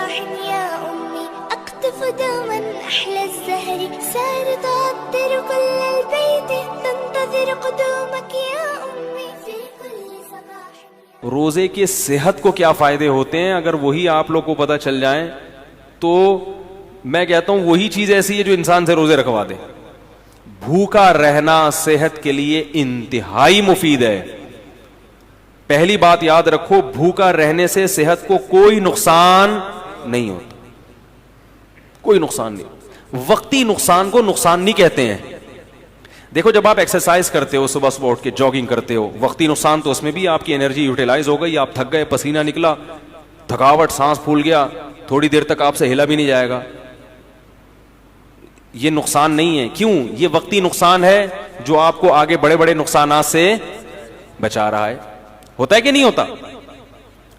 صباح يا أمي أقطف دوما أحلى الزهر سار تعطر كل البيت تنتظر قدومك يا أمي في كل صباح. روزے کے صحت کو کیا فائدے ہوتے ہیں اگر وہی آپ لوگ کو پتہ چل جائیں تو میں کہتا ہوں وہی چیز ایسی ہے جو انسان سے روزے رکھوا دے. بھوکا رہنا صحت کے لیے انتہائی مفید ہے. پہلی بات یاد رکھو, بھوکا رہنے سے صحت کو کوئی نقصان نہیں ہوتا, کوئی نقصان نہیں. وقتی نقصان کو نقصان نہیں کہتے ہیں. دیکھو جب آپ ایکسرسائز کرتے ہو, صبح صبح اٹھ کے جاگنگ کرتے ہو, وقتی نقصان تو اس میں بھی آپ کی انرجی یوٹیلائز ہو گئی, آپ تھک گئے, پسینہ نکلا, تھکاوٹ, سانس پھول گیا, تھوڑی دیر تک آپ سے ہلا بھی نہیں جائے گا. یہ نقصان نہیں ہے. کیوں؟ یہ وقتی نقصان ہے جو آپ کو آگے بڑے بڑے نقصانات سے بچا رہا ہے. ہوتا ہے کہ نہیں ہوتا؟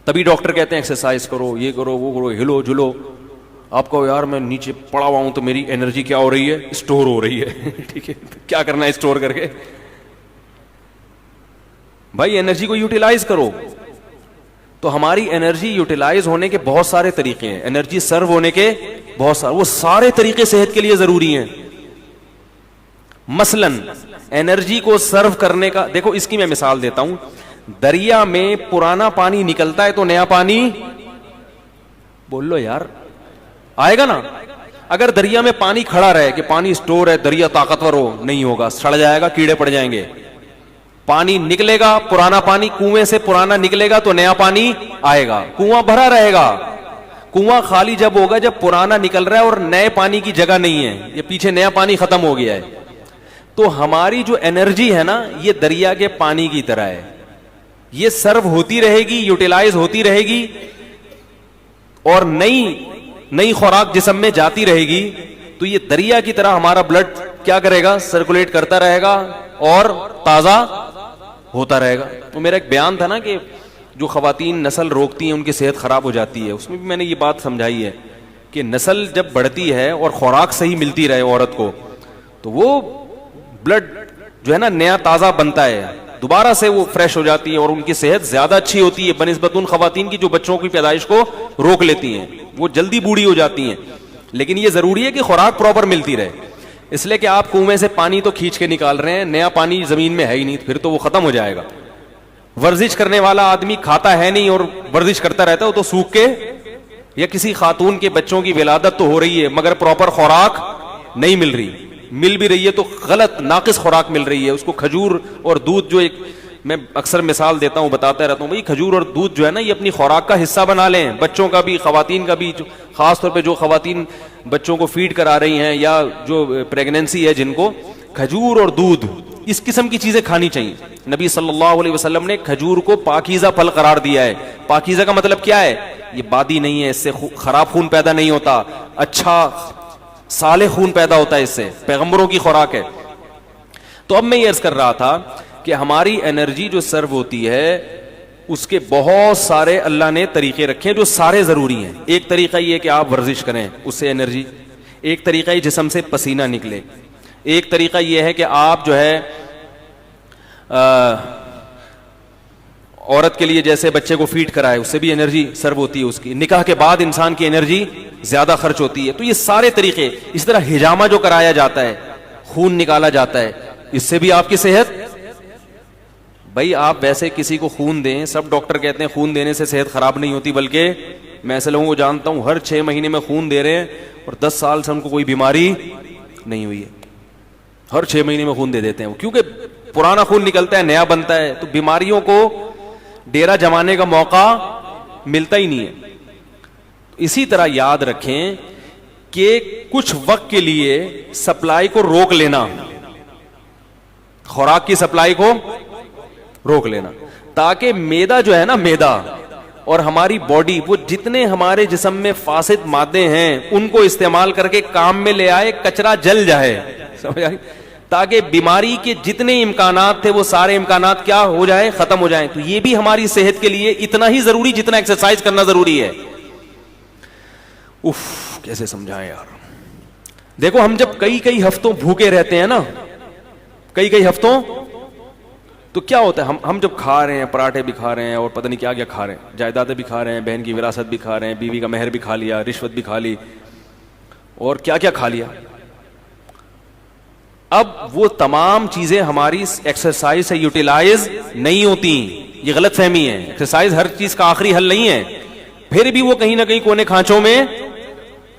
تبھی ڈاکٹر کہتے ہیں ایکسرسائز کرو, یہ کرو, وہ کرو, ہلو جلو. آپ کو یار میں نیچے پڑا ہوا ہوں تو میری انرجی کیا ہو رہی ہے؟ اسٹور ہو رہی ہے. ٹھیک ہے, کیا کرنا ہے اسٹور کر کے؟ بھائی انرجی کو یوٹیلائز کرو. تو ہماری انرجی یوٹیلائز ہونے کے بہت سارے طریقے ہیں, انرجی سرو ہونے کے بہت سارے, وہ سارے طریقے صحت کے لیے ضروری ہیں. مثلاً انرجی کو سرو کرنے کا, دیکھو اس کی میں مثال دیتا ہوں. دریا میں پرانا پانی نکلتا ہے تو نیا پانی, بول لو یار, آئے گا نا. اگر دریا میں پانی کھڑا رہے کہ پانی اسٹور ہے, دریا طاقتور ہو, نہیں ہوگا, سڑ جائے گا, کیڑے پڑ جائیں گے. پانی نکلے گا, پرانا پانی کنویں سے پرانا نکلے گا تو نیا پانی آئے گا. کنواں بھرا رہے گا. کنواں خالی جب ہوگا جب پرانا نکل رہا ہے اور نئے پانی کی جگہ نہیں ہے, یہ پیچھے نیا پانی ختم ہو گیا ہے. تو ہماری جو انرجی ہے نا, یہ دریا کے پانی کی طرح ہے, یہ سرو ہوتی رہے گی, یوٹیلائز ہوتی رہے گی, اور نئی خوراک جسم میں جاتی رہے گی. تو یہ دریا کی طرح ہمارا بلڈ کیا کرے گا؟ سرکولیٹ کرتا رہے گا اور تازہ ہوتا رہے گا. تو میرا ایک بیان تھا نا کہ جو خواتین نسل روکتی ہیں ان کی صحت خراب ہو جاتی ہے, اس میں بھی میں نے یہ بات سمجھائی ہے کہ نسل جب بڑھتی ہے اور خوراک صحیح ملتی رہے عورت کو, تو وہ بلڈ جو ہے نا نیا تازہ بنتا ہے, دوبارہ سے وہ فریش ہو جاتی ہے اور ان کی صحت زیادہ اچھی ہوتی ہے بنسبت ان خواتین کی جو بچوں کی پیدائش کو روک لیتی ہیں. وہ جلدی بوڑھی ہو جاتی ہیں. لیکن یہ ضروری ہے کہ خوراک پراپر ملتی رہے, اس لیے کہ آپ کنویں سے پانی تو کھینچ کے نکال رہے ہیں, نیا پانی زمین میں ہے ہی نہیں, پھر تو وہ ختم ہو جائے گا. ورزش کرنے والا آدمی کھاتا ہے نہیں اور ورزش کرتا رہتا ہے, وہ تو سوکھ کے, یا کسی خاتون کے بچوں کی ولادت تو ہو رہی ہے مگر پراپر خوراک نہیں مل رہی, مل بھی رہی ہے تو غلط ناقص خوراک مل رہی ہے. اس کو کھجور اور دودھ, جو ایک میں اکثر مثال دیتا ہوں, بتاتا رہتا ہوں, بھائی کھجور اور دودھ جو ہے نا یہ اپنی خوراک کا حصہ بنا لیں, بچوں کا بھی, خواتین کا بھی, خاص طور پہ جو خواتین بچوں کو فیڈ کرا رہی ہیں یا جو پریگنینسی ہے جن کو, کھجور اور دودھ اس قسم کی چیزیں کھانی چاہیے. نبی صلی اللہ علیہ وسلم نے کھجور کو پاکیزہ پھل قرار دیا ہے. پاکیزہ کا مطلب کیا ہے؟ یہ بادی نہیں ہے, اس سے خراب خون پیدا نہیں ہوتا, اچھا صالح خون پیدا ہوتا ہے اس سے, پیغمبروں کی خوراک ہے. تو اب میں یہ عرض کر رہا تھا کہ ہماری انرجی جو سرو ہوتی ہے اس کے بہت سارے اللہ نے طریقے رکھے جو سارے ضروری ہیں. ایک طریقہ یہ کہ آپ ورزش کریں, اس سے انرجی. ایک طریقہ یہ جسم سے پسینہ نکلے. ایک طریقہ یہ ہے کہ آپ جو ہے عورت کے لیے جیسے بچے کو فیڈ کرائے, اس سے بھی انرجی سرو ہوتی ہے اس کی. نکاح کے بعد انسان کی انرجی زیادہ خرچ ہوتی ہے. تو یہ سارے طریقے. اس طرح حجامہ جو کرایا جاتا ہے, خون نکالا جاتا ہے, اس سے بھی آپ کی صحت. بھائی آپ ویسے کسی کو خون دیں, سب ڈاکٹر کہتے ہیں خون دینے سے صحت خراب نہیں ہوتی, بلکہ میں ایسے لوگوں کو جانتا ہوں ہر 6 مہینے میں خون دے رہے ہیں اور 10 سال سے ان کو کوئی بیماری نہیں ہوئی ہے. ہر 6 مہینے میں خون دے دیتے ہیں, کیونکہ پرانا خون نکلتا ہے, نیا بنتا ہے, تو بیماریوں کو ڈیرا جمانے کا موقع ملتا ہی نہیں ہے. اسی طرح یاد رکھیں کہ کچھ وقت کے لیے سپلائی کو روک لینا, خوراک کی سپلائی کو روک لینا, تاکہ میدا جو ہے نا, میدا اور ہماری باڈی, وہ جتنے ہمارے جسم میں فاسد مادے ہیں ان کو استعمال کر کے کام میں لے آئے, کچرا جل جائے, سمجھ آئی, تاکہ بیماری کے جتنے امکانات تھے وہ سارے امکانات کیا ہو جائیں, ختم ہو جائیں. تو یہ بھی ہماری صحت کے لیے اتنا ہی ضروری جتنا ایکسرسائز کرنا ضروری ہے. کیسے سمجھائیں یار. دیکھو ہم جب کئی ہفتوں بھوکے رہتے ہیں نا, کئی ہفتوں تو کیا ہوتا ہے, ہم جب کھا رہے ہیں, پراٹھے بھی کھا رہے ہیں اور پتہ نہیں کیا کیا کھا رہے ہیں, جائیدادیں بھی کھا رہے ہیں, بہن کی وراثت بھی کھا رہے ہیں, بیوی کا مہر بھی کھا لیا, رشوت بھی کھا لی, اور کیا کیا کھا لیا. اب وہ تمام چیزیں ہماری ایکسرسائز سے یوٹیلائز نہیں ہوتی. یہ غلط فہمی ہے. ایکسرسائز ہر چیز کا آخری حل نہیں ہے, پھر بھی وہ کہیں نہ کہیں کونے کھانچوں میں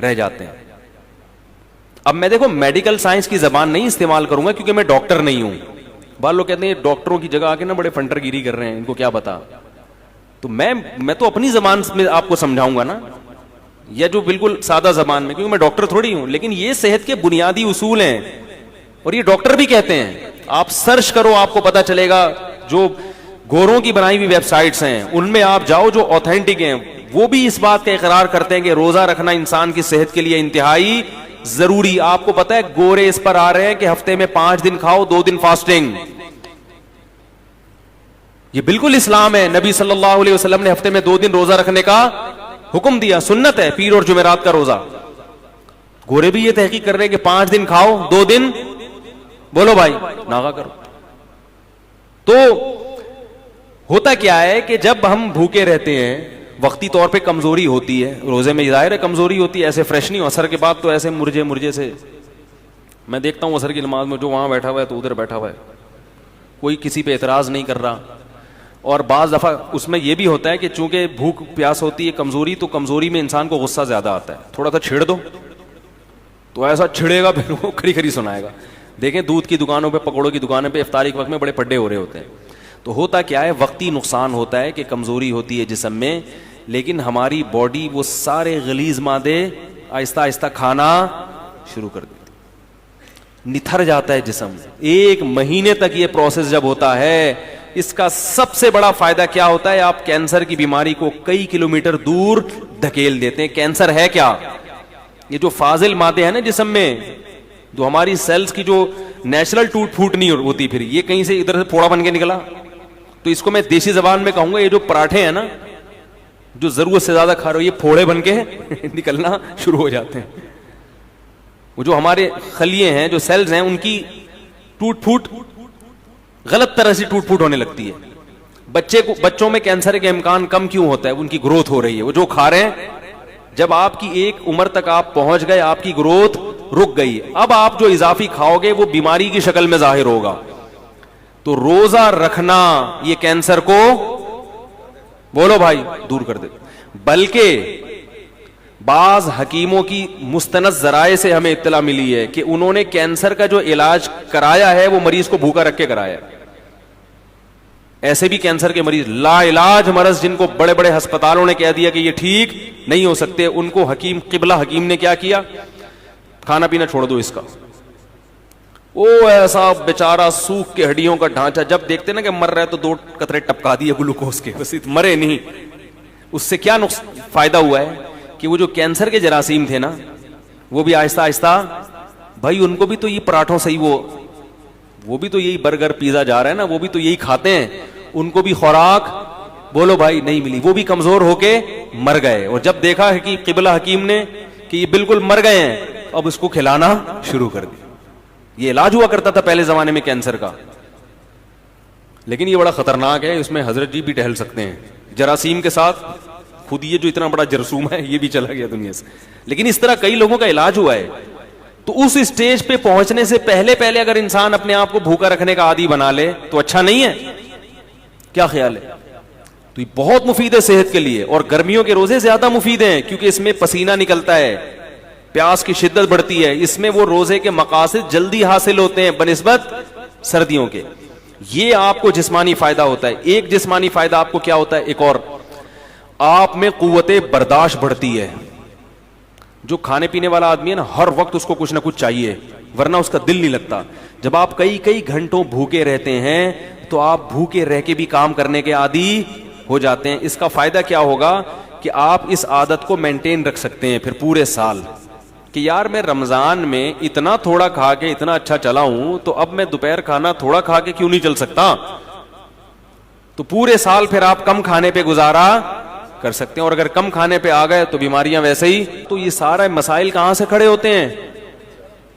رہ جاتے ہیں. اب میں دیکھو میڈیکل سائنس کی زبان نہیں استعمال کروں گا کیونکہ میں ڈاکٹر نہیں ہوں. بعض لوگ کہتے ہیں ڈاکٹروں کی جگہ آ کے نا بڑے فنٹر گیری کر رہے ہیں, ان کو کیا پتا. تو میں تو اپنی زبان میں آپ کو سمجھاؤں گا نا, یا جو بالکل سادہ زبان میں, کیونکہ میں ڈاکٹر تھوڑی ہوں. لیکن یہ صحت کے بنیادی اصول ہیں اور یہ ڈاکٹر بھی کہتے ہیں. آپ سرچ کرو, آپ کو پتا چلے گا. جو گوروں کی بنائی ہوئی ویب سائٹس ہیں ان میں آپ جاؤ جو اوتھینٹک ہیں, وہ بھی اس بات کا اقرار کرتے ہیں کہ روزہ رکھنا انسان کی صحت کے لیے انتہائی ضروری. آپ کو پتا ہے گورے اس پر آ رہے ہیں کہ ہفتے میں 5 دن کھاؤ, 2 دن فاسٹنگ. یہ بالکل اسلام ہے. نبی صلی اللہ علیہ وسلم نے ہفتے میں 2 دن روزہ رکھنے کا حکم دیا, سنت ہے, پیر اور جمعرات کا روزہ. گورے بھی یہ تحقیق کر رہے ہیں کہ 5 دن کھاؤ, 2 دن بولو بھائی ناغا کرو. تو ہوتا کیا ہے کہ جب ہم بھوکے رہتے ہیں, وقتی طور پہ کمزوری ہوتی ہے, روزے میں ظاہر ہے کمزوری ہوتی ہے, ایسے فریش نہیں ہو. اثر کے بعد تو ایسے مرجے سے میں دیکھتا ہوں اثر کی نماز میں جو وہاں بیٹھا ہوا ہے تو ادھر بیٹھا ہوا ہے, کوئی کسی پہ اعتراض نہیں کر رہا. اور بعض دفعہ اس میں یہ بھی ہوتا ہے کہ چونکہ بھوک پیاس ہوتی ہے, کمزوری, تو کمزوری میں انسان کو غصہ زیادہ آتا ہے. تھوڑا سا چھیڑ دو تو ایسا چھڑے گا پھر وہ کھری کھری سنائے گا. دیکھیں دودھ کی دکانوں پہ, پکوڑوں کی دکانوں پہ افطاری کے وقت میں بڑے پڈے ہو رہے ہوتے ہیں. تو ہوتا کیا ہے, وقتی نقصان ہوتا ہے کہ کمزوری ہوتی ہے جسم میں, لیکن ہماری باڈی وہ سارے غلیظ مادے آہستہ آہستہ کھانا شروع کر دیتی, نتھر جاتا ہے جسم. 1 مہینے تک یہ پروسیس جب ہوتا ہے, اس کا سب سے بڑا فائدہ کیا ہوتا ہے, آپ کینسر کی بیماری کو کئی کلومیٹر دور دھکیل دیتے ہیں. کینسر ہے کیا, یہ جو فاضل مادے ہیں نا جسم میں, جو ہماری سیلز کی جو نیچرل ٹوٹ پھوٹ نہیں ہوتی, پھر یہ کہیں سے ادھر سے پھوڑا بن کے نکلا. تو اس کو میں دیسی زبان میں کہوں گا, یہ جو پراٹھے ہیں نا جو ضرورت سے زیادہ کھا رہے ہو, یہ پھوڑے بن کے نکلنا شروع ہو جاتے ہیں. وہ جو ہمارے خلیے ہیں, جو سیلز ہیں, ان کی ٹوٹ پھوٹ غلط طرح سے ٹوٹ پھوٹ ہونے لگتی ہے. بچوں میں کینسر کے امکان کم کیوں ہوتا ہے, ان کی گروتھ ہو رہی ہے. وہ جو کھا رہے ہیں, جب آپ کی ایک عمر تک آپ پہنچ گئے, آپ کی گروتھ رک گئی. اب آپ جو اضافی کھاؤ گے وہ بیماری کی شکل میں ظاہر ہوگا. تو روزہ رکھنا یہ کینسر کو بولو بھائی دور کر دے. بلکہ بعض حکیموں کی مستند ذرائع سے ہمیں اطلاع ملی ہے کہ انہوں نے کینسر کا جو علاج کرایا ہے وہ مریض کو بھوکا رکھ کے کرایا. ایسے بھی کینسر کے مریض لا علاج مرض, جن کو بڑے بڑے ہسپتالوں نے کہہ دیا کہ یہ ٹھیک نہیں ہو سکتے, ان کو حکیم قبلہ حکیم نے کیا کیا, کھانا پینا چھوڑ دو اس کا. وہ ایسا بیچارہ سوکھ کے ہڈیوں کا ڈھانچہ, جب دیکھتے نا کہ مر رہا ہے تو 2 قطرے ٹپکا دیے گلوکوز کے, بس مرے نہیں. اس سے کیا فائدہ ہوا ہے کہ وہ جو کینسر کے جراثیم تھے نا, وہ بھی آہستہ آہستہ, بھائی ان کو بھی تو یہ پراٹھوں سے ہی وہ بھی تو یہی برگر پیزا جا رہا ہے نا, وہ بھی تو یہی کھاتے ہیں, ان کو بھی خوراک بولو بھائی نہیں ملی, وہ بھی کمزور ہو کے مر گئے. اور جب دیکھا ہے کہ قبلہ حکیم نے کہ یہ بالکل مر گئے ہیں, اب اس کو کھلانا شروع کر دیا. یہ علاج ہوا کرتا تھا پہلے زمانے میں کینسر کا, لیکن یہ بڑا خطرناک ہے, اس میں حضرت جی بھی ٹہل سکتے ہیں جراثیم کے ساتھ. خود یہ جو اتنا بڑا جرثوم ہے یہ بھی چلا گیا دنیا سے, لیکن اس طرح کئی لوگوں کا علاج ہوا ہے. تو اس اسٹیج پہ پہنچنے سے پہلے اگر انسان اپنے آپ کو بھوکا رکھنے کا عادی بنا لے تو اچھا نہیں ہے. کیا خیال ہے؟ تو یہ بہت مفید ہے صحت کے لیے, اور گرمیوں کے روزے زیادہ مفید ہیں کیونکہ اس میں پسینہ نکلتا ہے, پیاس کی شدت بڑھتی ہے, اس میں وہ روزے کے مقاصد جلدی حاصل ہوتے ہیں بنسبت سردیوں کے. یہ آپ کو جسمانی فائدہ ہوتا ہے. ایک جسمانی فائدہ آپ کو کیا ہوتا ہے, ایک اور, آپ میں قوت برداشت بڑھتی ہے. جو کھانے پینے والا آدمی ہے نا, ہر وقت اس کو کچھ نہ کچھ چاہیے, ورنہ اس کا دل نہیں لگتا. جب آپ کئی گھنٹوں بھوکے رہتے ہیں تو آپ بھوکے رہ کے بھی کام کرنے کے عادی ہو جاتے ہیں. اس کا فائدہ کیا ہوگا کہ آپ اس عادت کو مینٹین رکھ سکتے ہیں پھر پورے سال, کہ یار میں رمضان میں اتنا تھوڑا کھا کے اتنا اچھا چلا ہوں, تو اب میں دوپہر کھانا تھوڑا کھا کے کیوں نہیں چل سکتا. تو پورے سال پھر آپ کم کھانے پہ گزارا کر سکتے ہیں. اور اگر کم کھانے پہ آ گئے تو بیماریاں ویسے ہی. تو یہ سارے مسائل کہاں سے کھڑے ہوتے ہیں,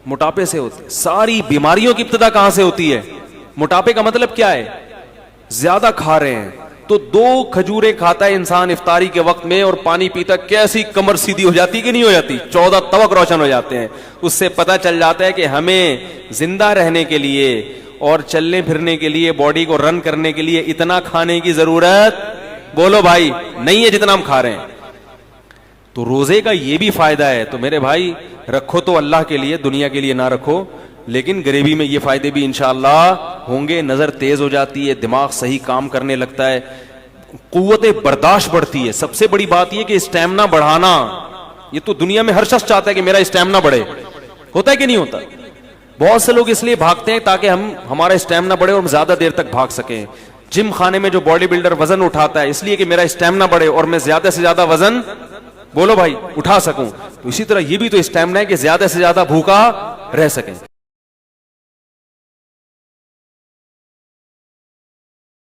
موٹاپے سے ہوتے ہیں. ساری بیماریوں کی ابتدا کہاں سے ہوتی ہے, موٹاپے کا مطلب کیا ہے زیادہ کھا رہے ہیں تو 2 کھجوریں کھاتا ہے انسان افطاری کے وقت میں اور پانی پیتا، کیسی کمر سیدھی ہو جاتی کہ نہیں ہو جاتی، 14 طبق روشن ہو جاتے ہیں. اس سے پتہ چل جاتا ہے کہ ہمیں زندہ رہنے کے لیے اور چلنے پھرنے کے لیے، باڈی کو رن کرنے کے لیے اتنا کھانے کی ضرورت، بولو بھائی، نہیں ہے جتنا ہم کھا رہے ہیں. تو روزے کا یہ بھی فائدہ ہے. تو میرے بھائی رکھو تو اللہ کے لیے، دنیا کے لیے نہ رکھو، لیکن غریبی میں یہ فائدے بھی انشاءاللہ ہوں گے. نظر تیز ہو جاتی ہے، دماغ صحیح کام کرنے لگتا ہے، قوت برداشت بڑھتی ہے. سب سے بڑی بات یہ کہ اسٹیمنا بڑھانا، یہ تو دنیا میں ہر شخص چاہتا ہے کہ میرا اسٹیمنا بڑھے. ہوتا ہے کہ نہیں ہوتا؟ بہت سے لوگ اس لیے بھاگتے ہیں تاکہ ہمارا اسٹیمنا بڑھے اور ہم زیادہ دیر تک بھاگ سکیں. جم خانے میں جو باڈی بلڈر وزن اٹھاتا ہے اس لیے کہ میرا اسٹیمنا بڑھے اور میں زیادہ سے زیادہ وزن، بولو بھائی، اٹھا سکوں. تو اسی طرح یہ بھی تو اسٹیمنا ہے کہ زیادہ سے زیادہ بھوکا رہ سکیں.